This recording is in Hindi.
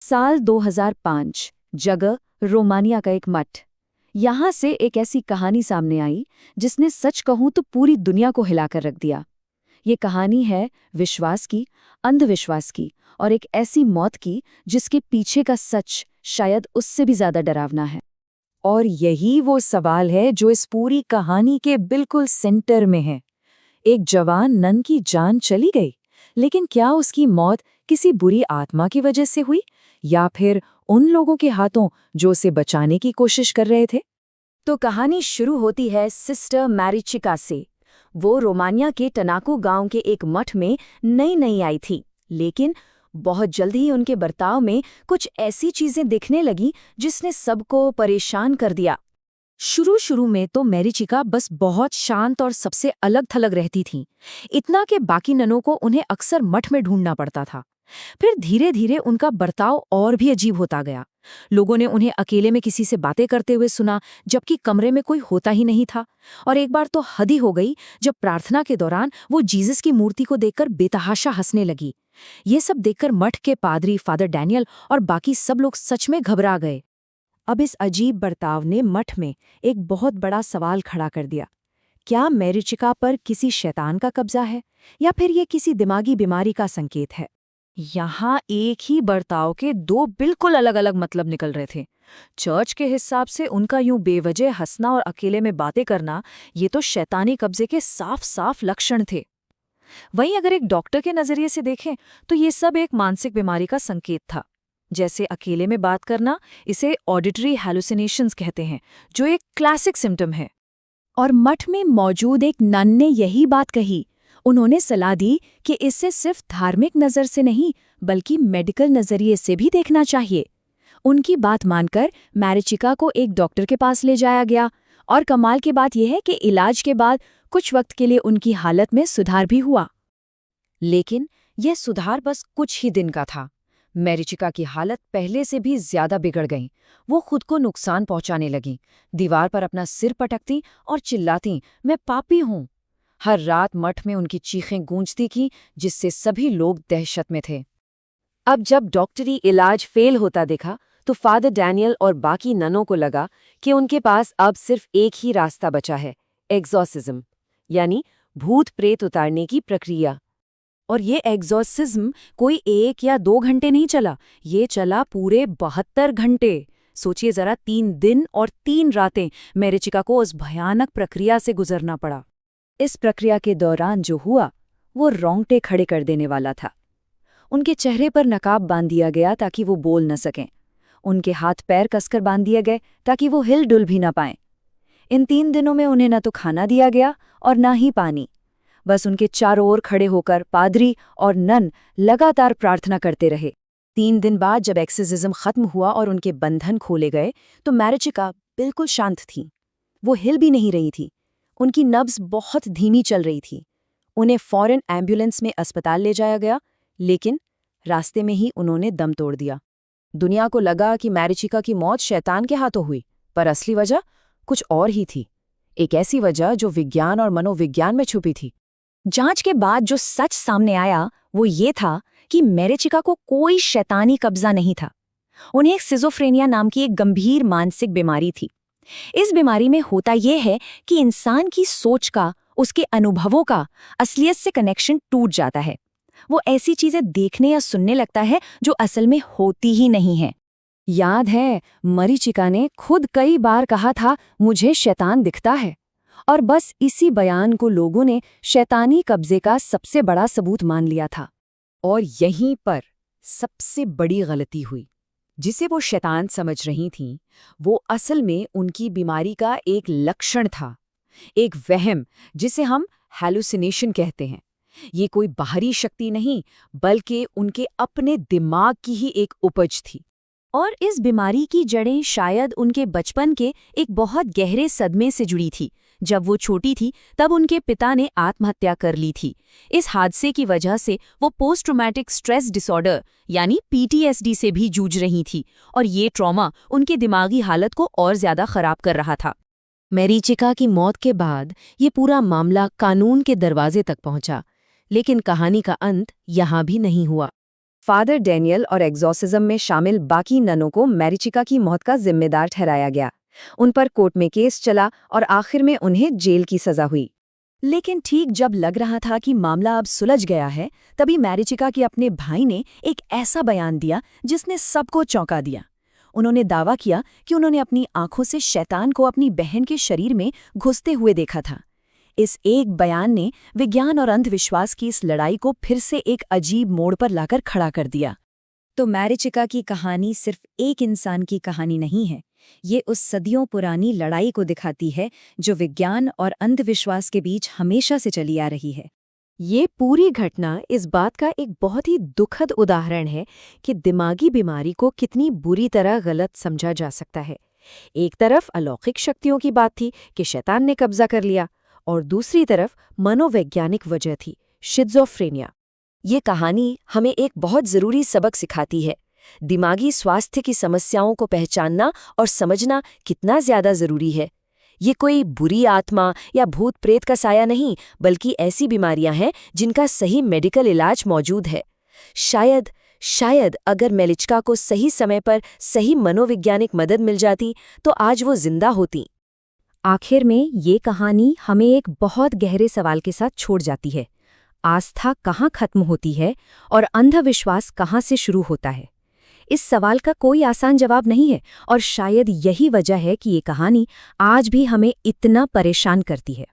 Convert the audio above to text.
साल 2005, जगह रोमानिया का एक मठ। यहाँ से एक ऐसी कहानी सामने आई जिसने सच कहूं तो पूरी दुनिया को हिलाकर रख दिया। ये कहानी है विश्वास की, अंधविश्वास की और एक ऐसी मौत की जिसके पीछे का सच शायद उससे भी ज्यादा डरावना है। और यही वो सवाल है जो इस पूरी कहानी के बिल्कुल सेंटर में है। एक जवान नन की जान चली गई, लेकिन क्या उसकी मौत किसी बुरी आत्मा की वजह से हुई या फिर उन लोगों के हाथों जो उसे बचाने की कोशिश कर रहे थे? तो कहानी शुरू होती है सिस्टर मैरिचिका से। वो रोमानिया के टनाकू गांव के एक मठ में नई आई थी, लेकिन बहुत जल्द ही उनके बर्ताव में कुछ ऐसी चीजें दिखने लगी जिसने सबको परेशान कर दिया। शुरू में तो मैरिचिका बस बहुत शांत और सबसे अलग थलग रहती थीं, इतना कि बाकी ननों को उन्हें अक्सर मठ में ढूंढना पड़ता था। फिर धीरे धीरे उनका बर्ताव और भी अजीब होता गया। लोगों ने उन्हें अकेले में किसी से बातें करते हुए सुना, जबकि कमरे में कोई होता ही नहीं था। और एक बार तो हद ही हो गई जब प्रार्थना के दौरान वो जीसस की मूर्ति को देखकर बेतहाशा हंसने लगी। ये सब देखकर मठ के पादरी फादर डैनियल और बाकी सब लोग सच में घबरा गए। अब इस अजीब बर्ताव ने मठ में एक बहुत बड़ा सवाल खड़ा कर दिया। क्या मैरिचिका पर किसी शैतान का कब्जा है या फिर ये किसी दिमागी बीमारी का संकेत है? यहाँ एक ही बर्ताव के दो बिल्कुल अलग अलग मतलब निकल रहे थे। चर्च के हिसाब से उनका यूं बेवजह हंसना और अकेले में बातें करना, ये तो शैतानी कब्जे के साफ साफ लक्षण थे। वहीं अगर एक डॉक्टर के नजरिए से देखें तो ये सब एक मानसिक बीमारी का संकेत था। जैसे अकेले में बात करना, इसे ऑडिटरी हैलुसिनेशंस कहते हैं, जो एक क्लासिक सिम्टम है। और मठ में मौजूद एक नन ने यही बात कही। उन्होंने सलाह दी कि इसे सिर्फ धार्मिक नज़र से नहीं बल्कि मेडिकल नज़रिए से भी देखना चाहिए। उनकी बात मानकर मैरिचिका को एक डॉक्टर के पास ले जाया गया और कमाल की बात यह है कि इलाज के बाद कुछ वक्त के लिए उनकी हालत में सुधार भी हुआ। लेकिन यह सुधार बस कुछ ही दिन का था। मैरिचिका की हालत पहले से भी ज्यादा बिगड़ गई। वो खुद को नुकसान पहुंचाने लगी, दीवार पर अपना सिर पटकती और चिल्लाती, मैं पापी हूं। हर रात मठ में उनकी चीखें गूंजती थीं, जिससे सभी लोग दहशत में थे। अब जब डॉक्टरी इलाज फेल होता देखा तो फादर डैनियल और बाकी ननों को लगा कि उनके पास अब सिर्फ एक ही रास्ता बचा है, एग्जॉर्सिज्म, यानी भूत प्रेत उतारने की प्रक्रिया। और ये एग्जॉर्सिज्म कोई 1 या 2 घंटे नहीं चला, ये चला पूरे 72 घंटे। सोचिए जरा, 3 दिन और 3 रातें मैरिचिका को उस भयानक प्रक्रिया से गुजरना पड़ा। इस प्रक्रिया के दौरान जो हुआ वो रोंगटे खड़े कर देने वाला था। उनके चेहरे पर नकाब बांध दिया गया ताकि वो बोल न सकें। उनके हाथ पैर कसकर बांध दिए गए ताकि वो हिल डुल भी न पाएं। इन 3 दिनों में उन्हें न तो खाना दिया गया और न ही पानी। बस उनके चारों ओर खड़े होकर पादरी और नन लगातार प्रार्थना करते रहे। 3 दिन बाद जब एक्सोर्सिज्म खत्म हुआ और उनके बंधन खोले गए तो मैरिचिका बिल्कुल शांत थी। वो हिल भी नहीं रही थी। उनकी नब्ज बहुत धीमी चल रही थी। उन्हें फौरन एम्बुलेंस में अस्पताल ले जाया गया, लेकिन रास्ते में ही उन्होंने दम तोड़ दिया। दुनिया को लगा कि मैरिचिका की मौत शैतान के हाथों हुई, पर असली वजह कुछ और ही थी। एक ऐसी वजह जो विज्ञान और मनोविज्ञान में छुपी थी। जांच के बाद जो सच सामने आया वो ये था कि मैरिचिका को कोई शैतानी कब्जा नहीं था। उन्हें एक सिजोफ्रेनिया नाम की एक गंभीर मानसिक बीमारी थी। इस बीमारी में होता यह है कि इंसान की सोच का, उसके अनुभवों का असलियत से कनेक्शन टूट जाता है। वो ऐसी चीजें देखने या सुनने लगता है जो असल में होती ही नहीं है। याद है, मैरिचिका ने खुद कई बार कहा था, मुझे शैतान दिखता है। और बस इसी बयान को लोगों ने शैतानी कब्जे का सबसे बड़ा सबूत मान लिया था। और यहीं पर सबसे बड़ी गलती हुई। जिसे वो शैतान समझ रही थीं, वो असल में उनकी बीमारी का एक लक्षण था, एक वहम जिसे हम हैलुसिनेशन कहते हैं। ये कोई बाहरी शक्ति नहीं, बल्कि उनके अपने दिमाग की ही एक उपज थी। और इस बीमारी की जड़ें शायद उनके बचपन के एक बहुत गहरे सदमे से जुड़ी थी। जब वो छोटी थी तब उनके पिता ने आत्महत्या कर ली थी। इस हादसे की वजह से वो पोस्ट ट्रॉमेटिक स्ट्रेस डिसऑर्डर यानी पीटीएसडी से भी जूझ रही थी, और ये ट्रॉमा उनके दिमागी हालत को और ज्यादा खराब कर रहा था। मैरिचिका की मौत के बाद ये पूरा मामला कानून के दरवाजे तक पहुंचा, लेकिन कहानी का अंत यहाँ भी नहीं हुआ। फादर डैनियल और एग्जॉर्सिज्म में शामिल बाकी ननों को मैरिचिका की मौत का जिम्मेदार ठहराया गया। उन पर कोर्ट में केस चला और आखिर में उन्हें जेल की सजा हुई। लेकिन ठीक जब लग रहा था कि मामला अब सुलझ गया है, तभी मैरिचिका के अपने भाई ने एक ऐसा बयान दिया जिसने सबको चौंका दिया। उन्होंने दावा किया कि उन्होंने अपनी आंखों से शैतान को अपनी बहन के शरीर में घुसते हुए देखा था। इस एक बयान ने विज्ञान और अंधविश्वास की इस लड़ाई को फिर से एक अजीब मोड़ पर लाकर खड़ा कर दिया। तो मैरिचिका की कहानी सिर्फ एक इंसान की कहानी नहीं है, ये उस सदियों पुरानी लड़ाई को दिखाती है जो विज्ञान और अंधविश्वास के बीच हमेशा से चली आ रही है। ये पूरी घटना इस बात का एक बहुत ही दुखद उदाहरण है कि दिमागी बीमारी को कितनी बुरी तरह गलत समझा जा सकता है। एक तरफ अलौकिक शक्तियों की बात थी कि शैतान ने कब्जा कर लिया, और दूसरी तरफ मनोवैज्ञानिक वजह थी, शिज़ोफ्रेनिया। ये कहानी हमें एक बहुत ज़रूरी सबक सिखाती है। दिमागी स्वास्थ्य की समस्याओं को पहचानना और समझना कितना ज़्यादा ज़रूरी है। ये कोई बुरी आत्मा या भूत प्रेत का साया नहीं, बल्कि ऐसी बीमारियां हैं जिनका सही मेडिकल इलाज मौजूद है। शायद अगर मैरिचिका को सही समय पर सही मनोवैज्ञानिक मदद मिल जाती तो आज वो जिंदा होती। आखिर में ये कहानी हमें एक बहुत गहरे सवाल के साथ छोड़ जाती है। आस्था कहाँ खत्म होती है और अंधविश्वास कहाँ से शुरू होता है? इस सवाल का कोई आसान जवाब नहीं है, और शायद यही वजह है कि ये कहानी आज भी हमें इतना परेशान करती है।